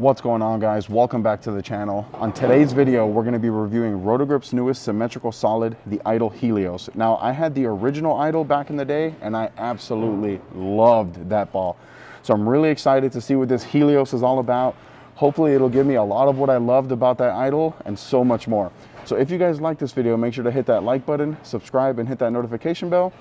What's going on, guys? Welcome back to the channel. On today's video, we're going to be reviewing Roto Grip's newest symmetrical solid, the Idol Helios. Now, I had the original Idol back in the day, and I absolutely loved that ball. So I'm really excited to see what this Helios is all about. Hopefully, it'll give me a lot of what I loved about that Idol and so much more. So if you guys like this video, make sure to hit that like button, subscribe, and hit that notification bell.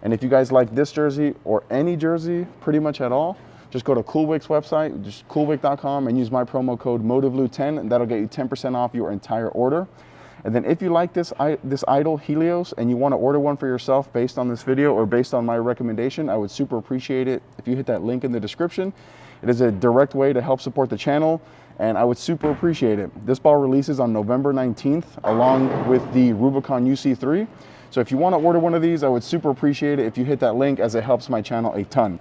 And if you guys like this jersey or any jersey pretty much at all, just go to Coolwick's website, just coolwick.com, and use my promo code MOTIVELU10, and that'll get you 10% off your entire order. And then if you like this Idol Helios and you want to order one for yourself based on this video or based on my recommendation, I would super appreciate it if you hit that link in the description. It is a direct way to help support the channel, and I would super appreciate it. This ball releases on November 19th along with the Rubicon UC3. So if you want to order one of these, I would super appreciate it if you hit that link, as it helps my channel a ton.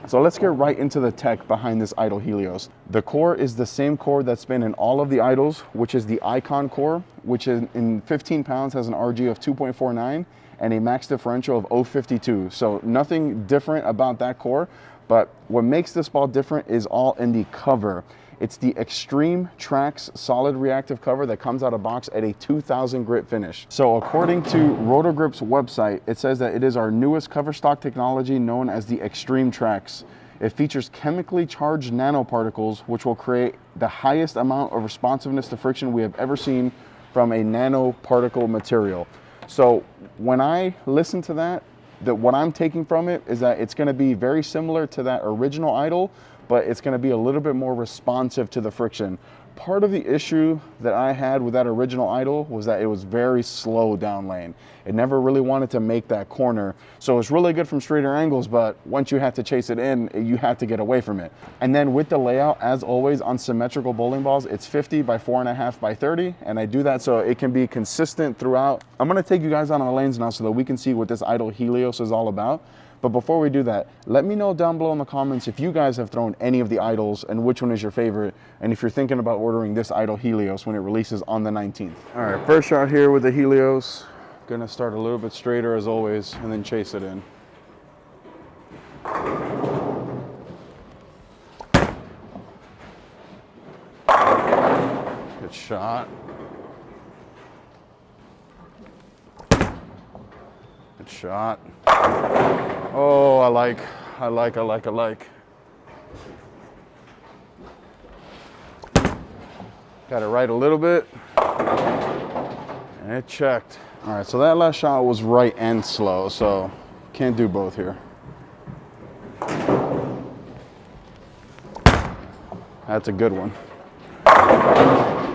So let's get right into the tech behind this Idol Helios. The core is the same core that's been in all of the Idols, which is the Icon core, which in 15 pounds has an RG of 2.49 and a max differential of 0.52. So nothing different about that core, but what makes this ball different is all in the cover. It's the Extreme Tracks solid reactive cover that comes out of box at a 2000 grit finish. So according to Roto Grip's website, it says that it is our newest Coverstock technology known as the Extreme Tracks. It features chemically charged nanoparticles, which will create the highest amount of responsiveness to friction we have ever seen from a nanoparticle material. So when I listen to that, what I'm taking from it is that it's gonna be very similar to that original Idol, but it's going to be a little bit more responsive to the friction. Part of the issue that I had with that original Idol was that it was very slow down lane. It never really wanted to make that corner. So it's really good from straighter angles, but once you have to chase it in, you have to get away from it. And then with the layout, as always on symmetrical bowling balls, it's 50 by 4.5 by 30. And I do that so it can be consistent throughout. I'm going to take you guys on our lanes now so that we can see what this Idol Helios is all about. But before we do that, let me know down below in the comments if you guys have thrown any of the Idols and which one is your favorite, and if you're thinking about ordering this Idol Helios when it releases on the 19th. All right, first shot here with the Helios. Gonna start a little bit straighter as always, and then chase it in. Good shot. Good shot. Oh, I like. Got it right a little bit, and it checked. All right, so that last shot was right and slow, so can't do both here. That's a good one.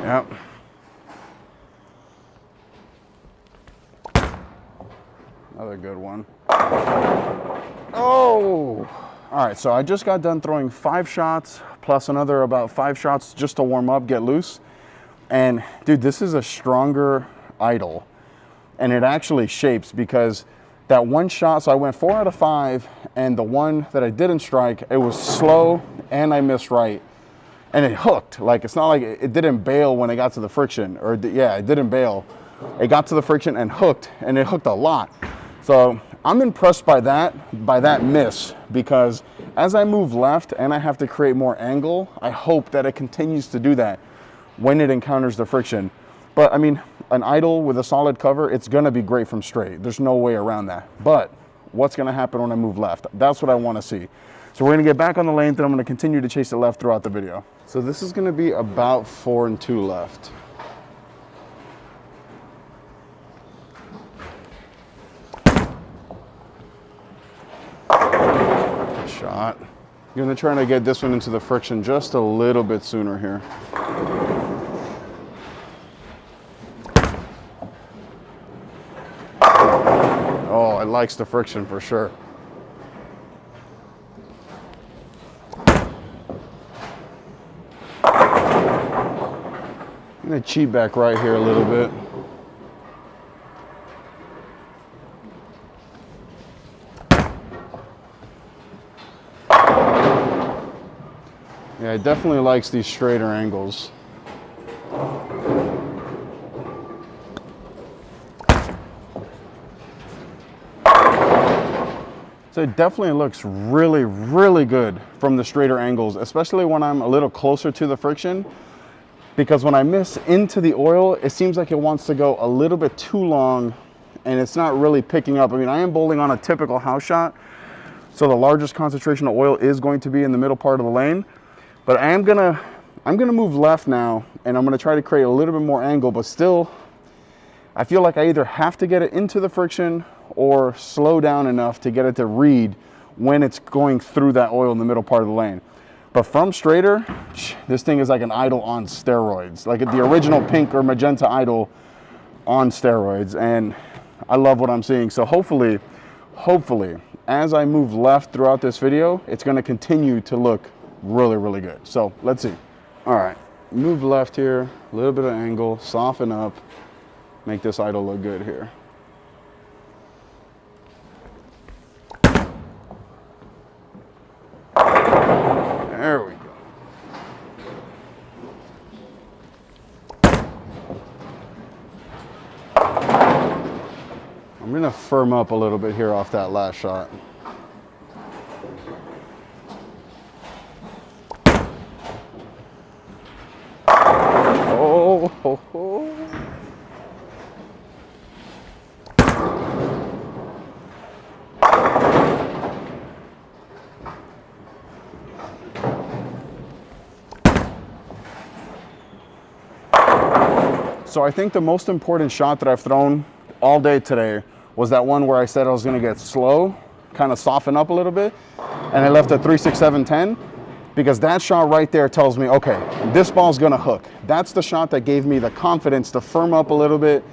Yep. Another good one. Oh! All right, so I just got done throwing 5 shots plus another about 5 shots just to warm up, get loose. And dude, this is a stronger Idol. And it actually shapes, because that one shot, so I went 4 out of 5, and the one that I didn't strike, it was slow and I missed right. And it hooked. Like, it's not like it didn't bail when it got to the friction, or yeah, it didn't bail. It got to the friction and it hooked a lot. So I'm impressed by that miss, because as I move left and I have to create more angle, I hope that it continues to do that when it encounters the friction. But I mean, an Idol with a solid cover, it's gonna be great from straight. There's no way around that. But what's gonna happen when I move left? That's what I wanna see. So we're gonna get back on the lane, then I'm gonna continue to chase it left throughout the video. So this is gonna be about 4 and 2 left. Shot. I'm gonna try to get this one into the friction just a little bit sooner here. Oh, it likes the friction for sure. I'm gonna cheat back right here a little bit. Yeah, it definitely likes these straighter angles. So it definitely looks really, really good from the straighter angles, especially when I'm a little closer to the friction, because when I miss into the oil, it seems like it wants to go a little bit too long and it's not really picking up. I mean, I am bowling on a typical house shot, so the largest concentration of oil is going to be in the middle part of the lane, but I'm gonna move left now, and I'm gonna try to create a little bit more angle, but still, I feel like I either have to get it into the friction or slow down enough to get it to read when it's going through that oil in the middle part of the lane. But from straighter, this thing is like an idol on steroids, like the original pink or magenta idol on steroids, and I love what I'm seeing. So hopefully, as I move left throughout this video, it's gonna continue to look really, really good. So let's see. All right, move left here, a little bit of angle, soften up, make this idol look good here. There we go. I'm gonna firm up a little bit here off that last shot. Oh, ho, ho. So I think the most important shot that I've thrown all day today was that one where I said I was gonna get slow, kind of soften up a little bit, and I left a 3.6710, because that shot right there tells me, okay, this ball's gonna hook. That's the shot that gave me the confidence to firm up a little bit,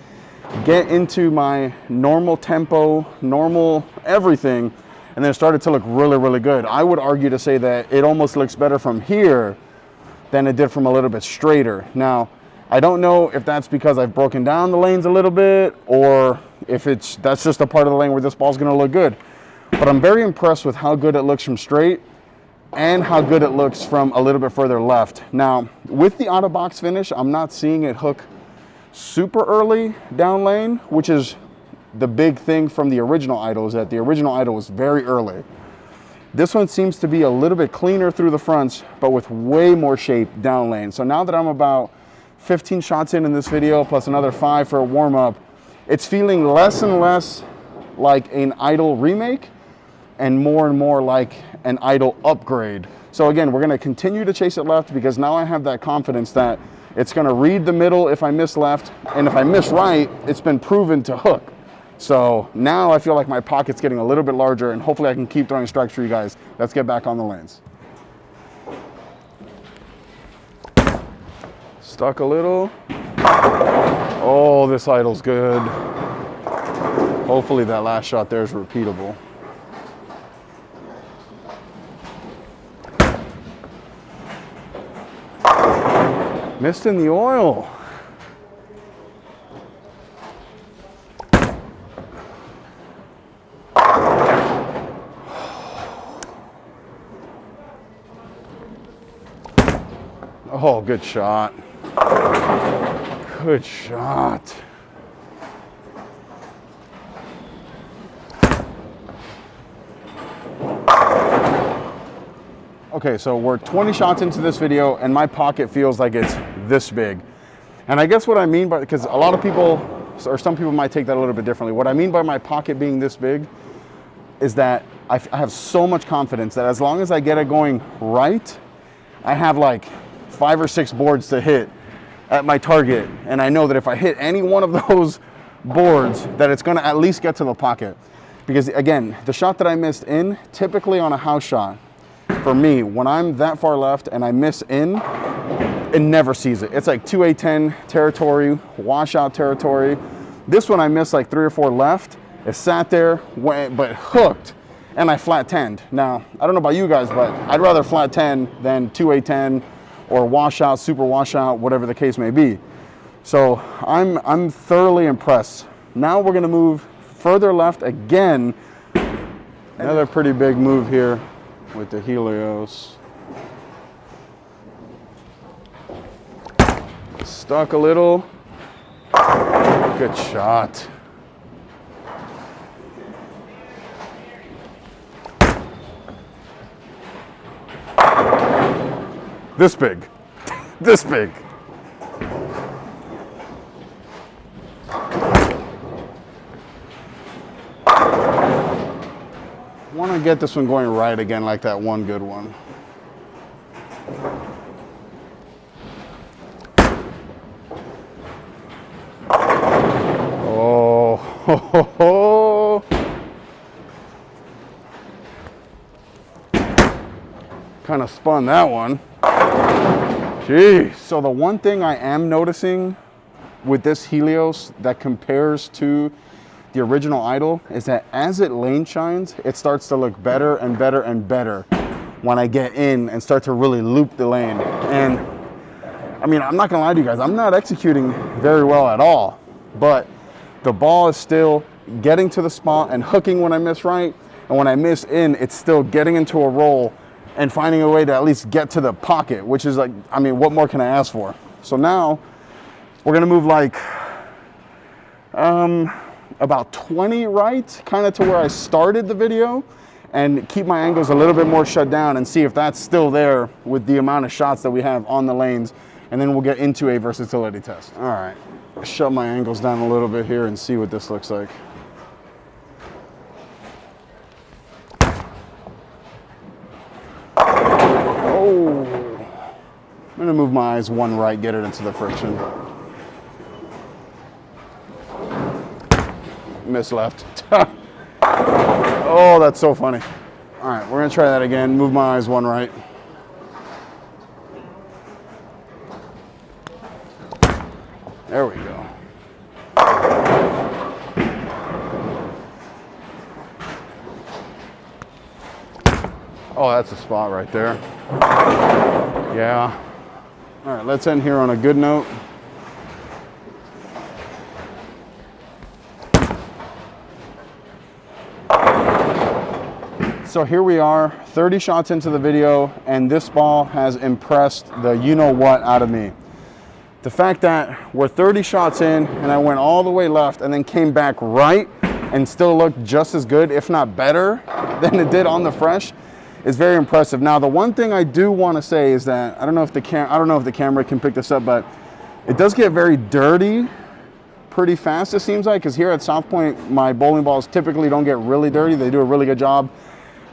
get into my normal tempo, normal everything, and then it started to look really, really good. I would argue to say that it almost looks better from here than it did from a little bit straighter. Now, I don't know if that's because I've broken down the lanes a little bit, or if that's just a part of the lane where this ball's gonna look good. But I'm very impressed with how good it looks from straight and how good it looks from a little bit further left. Now, with the out of box finish, I'm not seeing it hook super early down lane, which is the big thing from the original idol, is that the original idol was very early. This one seems to be a little bit cleaner through the fronts, but with way more shape down lane. So now that I'm about 15 shots in this video, plus another 5 for a warm up, it's feeling less and less like an idol remake and more like an idol upgrade. So again, we're gonna continue to chase it left, because now I have that confidence that it's gonna read the middle if I miss left, and if I miss right, it's been proven to hook. So now I feel like my pocket's getting a little bit larger, and hopefully I can keep throwing strikes for you guys. Let's get back on the lanes. Stuck a little. Oh, this idol's good. Hopefully that last shot there is repeatable. Missed in the oil. Oh, good shot. Good shot. Okay, so we're 20 shots into this video and my pocket feels like it's this big. And I guess what I mean by, because a lot of people, or some people might take that a little bit differently. What I mean by my pocket being this big is that I have so much confidence that as long as I get it going right, I have like 5 or 6 boards to hit at my target, and I know that if I hit any one of those boards, that it's gonna at least get to the pocket. Because again, the shot that I missed in, typically on a house shot, for me, when I'm that far left and I miss in, it never sees it. It's like 2A10 territory, washout territory. This one I missed like 3 or 4 left. It sat there, but hooked, and I flat 10'd. Now, I don't know about you guys, but I'd rather flat 10 than 2A10 or washout, super washout, whatever the case may be. So I'm thoroughly impressed. Now we're gonna move further left again. Another pretty big move here with the Helios. Stuck a little. Good shot. this big, this big. Want to get this one going right again, like that one good one. Oh, ho, ho, ho. Kind of spun that one. Jeez. So the one thing I am noticing with this Helios that compares to the original Idol is that as it lane shines, it starts to look better and better and better when I get in and start to really loop the lane. And I mean, I'm not gonna lie to you guys, I'm not executing very well at all, but the ball is still getting to the spot and hooking when I miss right. And when I miss in, it's still getting into a roll and finding a way to at least get to the pocket, which is like, I mean, what more can I ask for? So now we're gonna move like, about 20 right, kind of to where I started the video, and keep my angles a little bit more shut down and see if that's still there with the amount of shots that we have on the lanes, and then we'll get into a versatility test. All right, shut my angles down a little bit here and see what this looks like. Oh, I'm gonna move my eyes one right, get it into the friction. Miss left. Oh, that's so funny. All right, we're gonna try that again. Move my eyes one right. There we go. Oh, that's a spot right there. Yeah. All right, let's end here on a good note. So here we are, 30 shots into the video, and this ball has impressed the you-know-what out of me. The fact that we're 30 shots in, and I went all the way left and then came back right and still looked just as good, if not better, than it did on the fresh, is very impressive. Now, the one thing I do want to say is that I don't know if the camera can pick this up, but it does get very dirty pretty fast, it seems like, because here at South Point, my bowling balls typically don't get really dirty. They do a really good job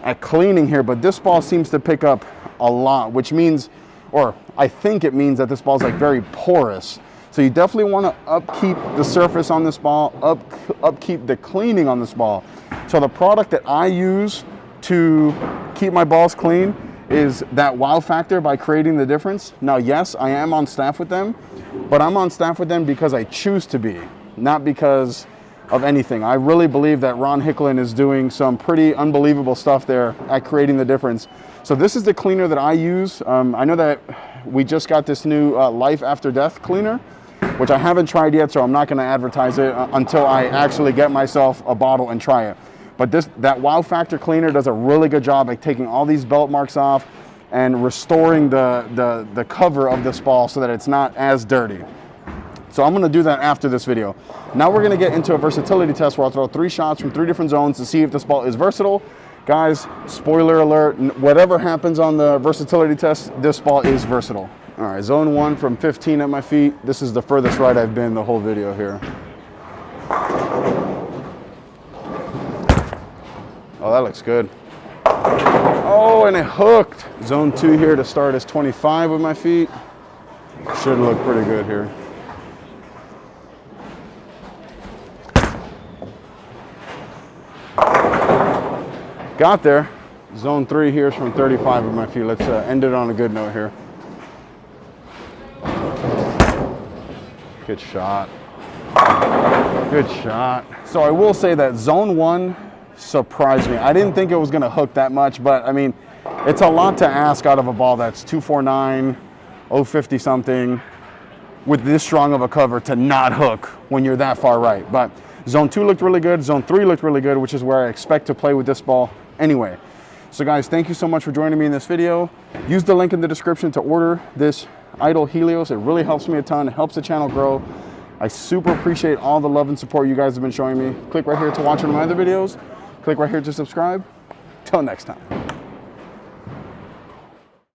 at cleaning here, but this ball seems to pick up a lot, which means, or I think it means that this ball is like very porous. So you definitely want to upkeep the surface on this ball, upkeep the cleaning on this ball. So the product that I use to keep my balls clean is that wow factor by creating the difference. Now, yes, I am on staff with them, but I'm on staff with them because I choose to be, not because of anything. I really believe that Ron Hicklin is doing some pretty unbelievable stuff there at creating the difference. So this is the cleaner that I use. I know that we just got this new Life After Death cleaner, which I haven't tried yet, so I'm not gonna advertise it until I actually get myself a bottle and try it. But that wow factor cleaner does a really good job at taking all these belt marks off and restoring the cover of this ball so that it's not as dirty. So I'm gonna do that after this video. Now we're gonna get into a versatility test where I'll throw 3 shots from 3 different zones to see if this ball is versatile. Guys, spoiler alert, whatever happens on the versatility test, this ball is versatile. All right, zone 1 from 15 at my feet. This is the furthest right I've been the whole video here. Oh, that looks good. Oh, and it hooked. Zone 2 here to start is 25 with my feet. Should look pretty good here. Got there. Zone 3 here is from 35 with my feet. Let's end it on a good note here. Good shot. Good shot. So I will say that zone 1 surprised me. I didn't think it was going to hook that much, but I mean, it's a lot to ask out of a ball that's 249, 050 something, with this strong of a cover to not hook when you're that far right. But zone 2 looked really good. Zone 3 looked really good, which is where I expect to play with this ball anyway. So guys, thank you so much for joining me in this video. Use the link in the description to order this Idol Helios. It really helps me a ton. It helps the channel grow. I super appreciate all the love and support you guys have been showing me. Click right here to watch one of my other videos. Click right here to subscribe. Till next time.